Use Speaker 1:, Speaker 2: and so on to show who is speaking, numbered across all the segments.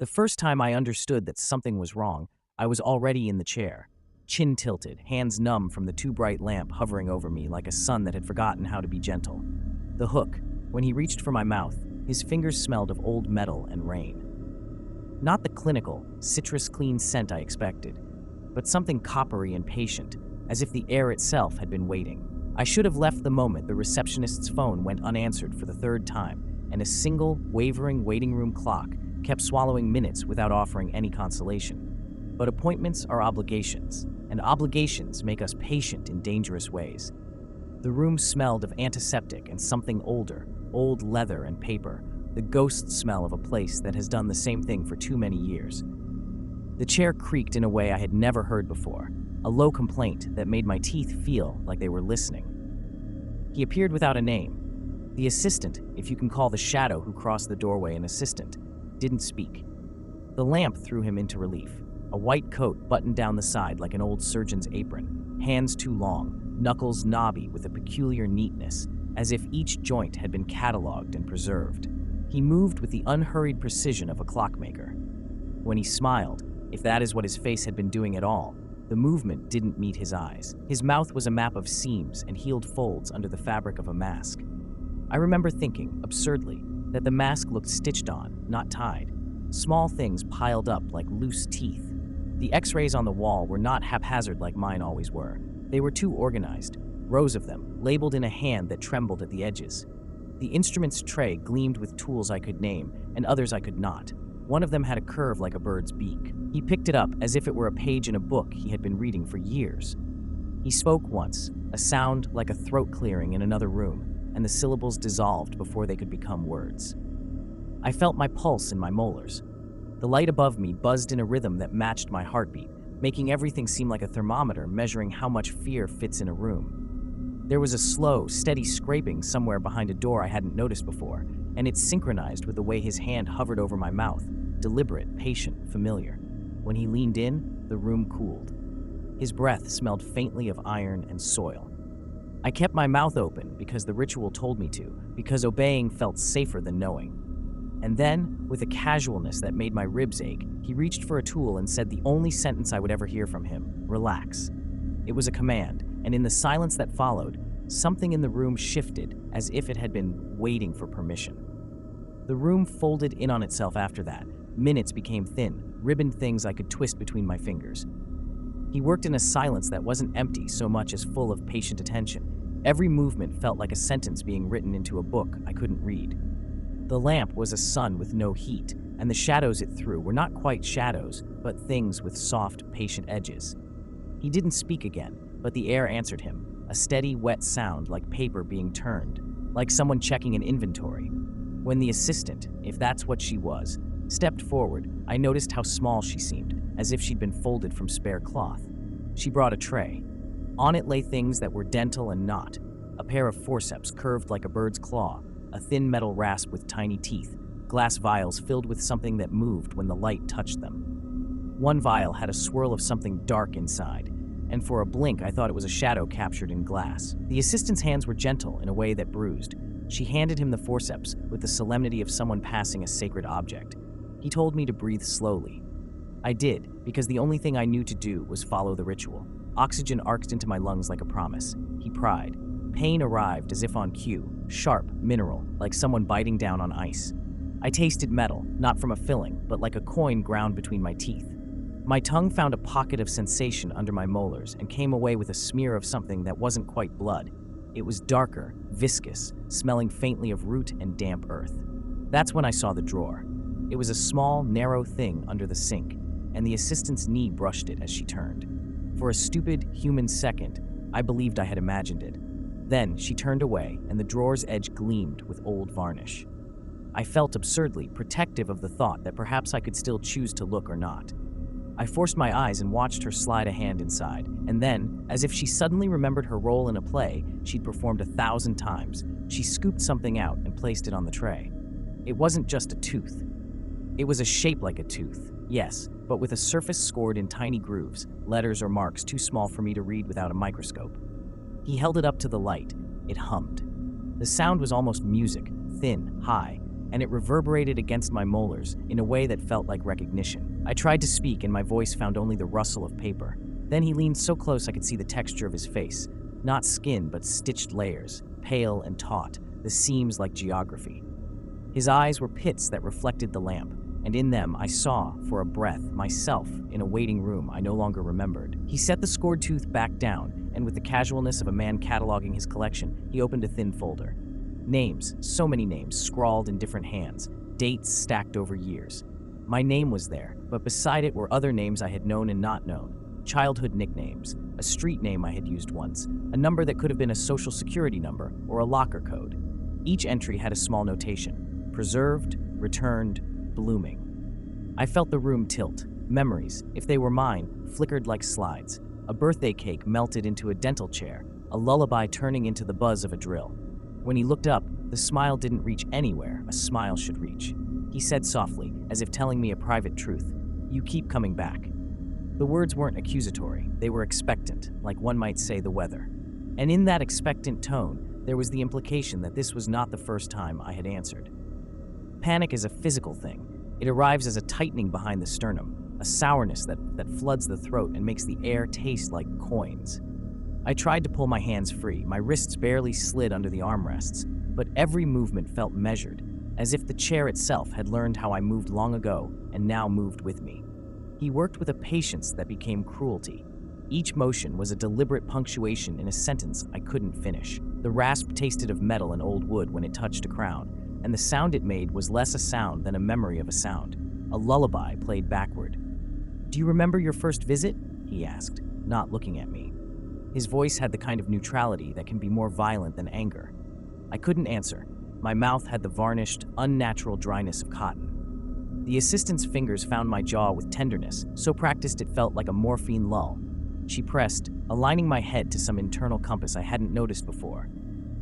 Speaker 1: The first time I understood that something was wrong, I was already in the chair, chin tilted, hands numb from the too bright lamp hovering over me like a sun that had forgotten how to be gentle. The hook, when he reached for my mouth, his fingers smelled of old metal and rain. Not the clinical, citrus-clean scent I expected, but something coppery and patient, as if the air itself had been waiting. I should have left the moment the receptionist's phone went unanswered for the third time, and a single, wavering waiting room clock kept swallowing minutes without offering any consolation. But appointments are obligations, and obligations make us patient in dangerous ways. The room smelled of antiseptic and something older, old leather and paper, the ghost smell of a place that has done the same thing for too many years. The chair creaked in a way I had never heard before, a low complaint that made my teeth feel like they were listening. He appeared without a name. The assistant, if you can call the shadow who crossed the doorway an assistant, didn't speak. The lamp threw him into relief. A white coat buttoned down the side like an old surgeon's apron, hands too long, knuckles knobby with a peculiar neatness, as if each joint had been cataloged and preserved. He moved with the unhurried precision of a clockmaker. When he smiled, if that is what his face had been doing at all, the movement didn't meet his eyes. His mouth was a map of seams and healed folds under the fabric of a mask. I remember thinking, absurdly, that the mask looked stitched on, not tied. Small things piled up like loose teeth. The X-rays on the wall were not haphazard like mine always were. They were too organized, rows of them, labeled in a hand that trembled at the edges. The instrument's tray gleamed with tools I could name, and others I could not. One of them had a curve like a bird's beak. He picked it up as if it were a page in a book he had been reading for years. He spoke once, a sound like a throat clearing in another room, and the syllables dissolved before they could become words. I felt my pulse in my molars. The light above me buzzed in a rhythm that matched my heartbeat, making everything seem like a thermometer measuring how much fear fits in a room. There was a slow, steady scraping somewhere behind a door I hadn't noticed before, and it synchronized with the way his hand hovered over my mouth, deliberate, patient, familiar. When he leaned in, the room cooled. His breath smelled faintly of iron and soil. I kept my mouth open because the ritual told me to, because obeying felt safer than knowing. And then, with a casualness that made my ribs ache, he reached for a tool and said the only sentence I would ever hear from him, "Relax." It was a command, and in the silence that followed, something in the room shifted as if it had been waiting for permission. The room folded in on itself after that. Minutes became thin, ribboned things I could twist between my fingers. He worked in a silence that wasn't empty so much as full of patient attention. Every movement felt like a sentence being written into a book I couldn't read. The lamp was a sun with no heat, and the shadows it threw were not quite shadows, but things with soft, patient edges. He didn't speak again, but the air answered him, a steady, wet sound like paper being turned, like someone checking an inventory. When the assistant, if that's what she was, stepped forward, I noticed how small she seemed, as if she'd been folded from spare cloth. She brought a tray. On it lay things that were dental and not, a pair of forceps curved like a bird's claw, a thin metal rasp with tiny teeth, glass vials filled with something that moved when the light touched them. One vial had a swirl of something dark inside, and for a blink I thought it was a shadow captured in glass. The assistant's hands were gentle in a way that bruised. She handed him the forceps with the solemnity of someone passing a sacred object. He told me to breathe slowly. I did, because the only thing I knew to do was follow the ritual. Oxygen arced into my lungs like a promise. He pried. Pain arrived as if on cue, sharp, mineral, like someone biting down on ice. I tasted metal, not from a filling, but like a coin ground between my teeth. My tongue found a pocket of sensation under my molars and came away with a smear of something that wasn't quite blood. It was darker, viscous, smelling faintly of root and damp earth. That's when I saw the drawer. It was a small, narrow thing under the sink, and the assistant's knee brushed it as she turned. For a stupid, human second, I believed I had imagined it. Then she turned away, and the drawer's edge gleamed with old varnish. I felt absurdly protective of the thought that perhaps I could still choose to look or not. I forced my eyes and watched her slide a hand inside, and then, as if she suddenly remembered her role in a play she'd performed 1,000 times, she scooped something out and placed it on the tray. It wasn't just a tooth. It was a shape like a tooth, yes, but with a surface scored in tiny grooves, letters or marks too small for me to read without a microscope. He held it up to the light. It hummed. The sound was almost music, thin, high, and it reverberated against my molars in a way that felt like recognition. I tried to speak, and my voice found only the rustle of paper. Then he leaned so close I could see the texture of his face. Not skin, but stitched layers, pale and taut, the seams like geography. His eyes were pits that reflected the lamp, and in them I saw, for a breath, myself in a waiting room I no longer remembered. He set the scored tooth back down, and with the casualness of a man cataloging his collection, he opened a thin folder. Names, so many names, scrawled in different hands, dates stacked over years. My name was there, but beside it were other names I had known and not known. Childhood nicknames, a street name I had used once, a number that could have been a social security number or a locker code. Each entry had a small notation: preserved, returned, blooming. I felt the room tilt. Memories, if they were mine, flickered like slides. A birthday cake melted into a dental chair, a lullaby turning into the buzz of a drill. When he looked up, the smile didn't reach anywhere a smile should reach. He said softly, as if telling me a private truth, "You keep coming back." The words weren't accusatory, they were expectant, like one might say the weather. And in that expectant tone, there was the implication that this was not the first time I had answered. Panic is a physical thing. It arrives as a tightening behind the sternum, a sourness that floods the throat and makes the air taste like coins. I tried to pull my hands free, my wrists barely slid under the armrests, but every movement felt measured, as if the chair itself had learned how I moved long ago and now moved with me. He worked with a patience that became cruelty. Each motion was a deliberate punctuation in a sentence I couldn't finish. The rasp tasted of metal and old wood when it touched a crown, and the sound it made was less a sound than a memory of a sound, a lullaby played backward. "Do you remember your first visit?" he asked, not looking at me. His voice had the kind of neutrality that can be more violent than anger. I couldn't answer. My mouth had the varnished, unnatural dryness of cotton. The assistant's fingers found my jaw with tenderness, so practiced it felt like a morphine lull. She pressed, aligning my head to some internal compass I hadn't noticed before.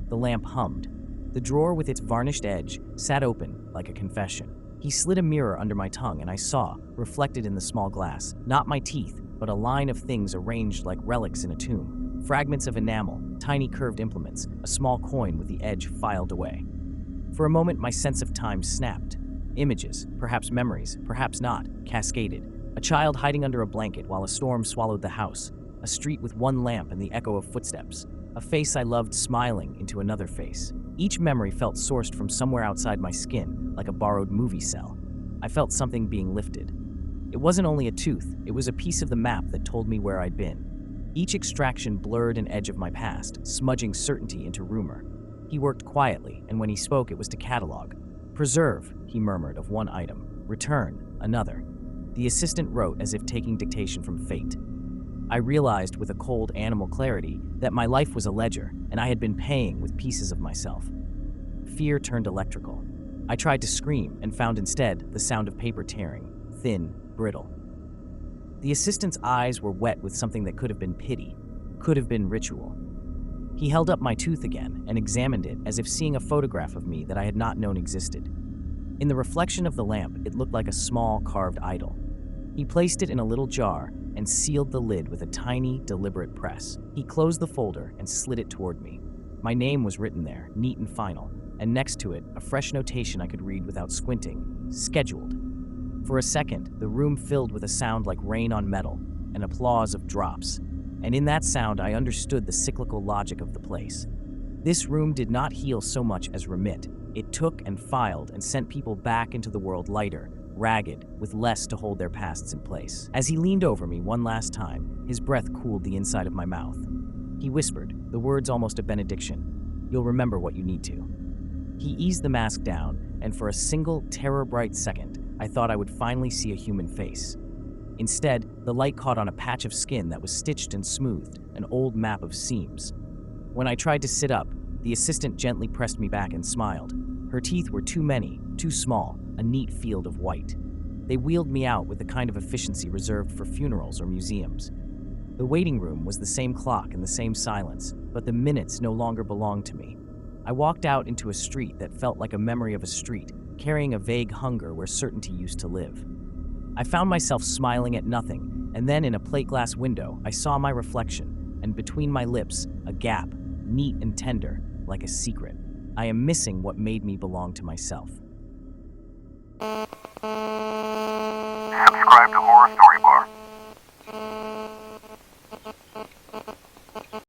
Speaker 1: The lamp hummed. The drawer with its varnished edge sat open like a confession. He slid a mirror under my tongue, and I saw, reflected in the small glass, not my teeth, but a line of things arranged like relics in a tomb. Fragments of enamel, tiny curved implements, a small coin with the edge filed away. For a moment, my sense of time snapped. Images, perhaps memories, perhaps not, cascaded. A child hiding under a blanket while a storm swallowed the house. A street with one lamp and the echo of footsteps. A face I loved smiling into another face. Each memory felt sourced from somewhere outside my skin, like a borrowed movie cell. I felt something being lifted. It wasn't only a tooth, it was a piece of the map that told me where I'd been. Each extraction blurred an edge of my past, smudging certainty into rumor. He worked quietly, and when he spoke, it was to catalog. "Preserve," he murmured of one item. "Return," another. The assistant wrote as if taking dictation from fate. I realized with a cold animal clarity that my life was a ledger, and I had been paying with pieces of myself. Fear turned electrical. I tried to scream and found instead the sound of paper tearing, thin, brittle. The assistant's eyes were wet with something that could have been pity, could have been ritual. He held up my tooth again and examined it as if seeing a photograph of me that I had not known existed. In the reflection of the lamp, it looked like a small carved idol. He placed it in a little jar and sealed the lid with a tiny, deliberate press. He closed the folder and slid it toward me. My name was written there, neat and final, and next to it, a fresh notation I could read without squinting: scheduled. For a second, the room filled with a sound like rain on metal, an applause of drops. And in that sound, I understood the cyclical logic of the place. This room did not heal so much as remit. It took and filed and sent people back into the world lighter, ragged, with less to hold their pasts in place. As he leaned over me one last time, his breath cooled the inside of my mouth. He whispered, the words almost a benediction, "You'll remember what you need to." He eased the mask down, and for a single terror-bright second, I thought I would finally see a human face. Instead, the light caught on a patch of skin that was stitched and smoothed, an old map of seams. When I tried to sit up, the assistant gently pressed me back and smiled. Her teeth were too many, too small, a neat field of white. They wheeled me out with the kind of efficiency reserved for funerals or museums. The waiting room was the same clock and the same silence, but the minutes no longer belonged to me. I walked out into a street that felt like a memory of a street, carrying a vague hunger where certainty used to live. I found myself smiling at nothing, and then in a plate glass window, I saw my reflection, and between my lips, a gap, neat and tender, like a secret. I am missing what made me belong to myself.
Speaker 2: subscribe to Horror Story Bar.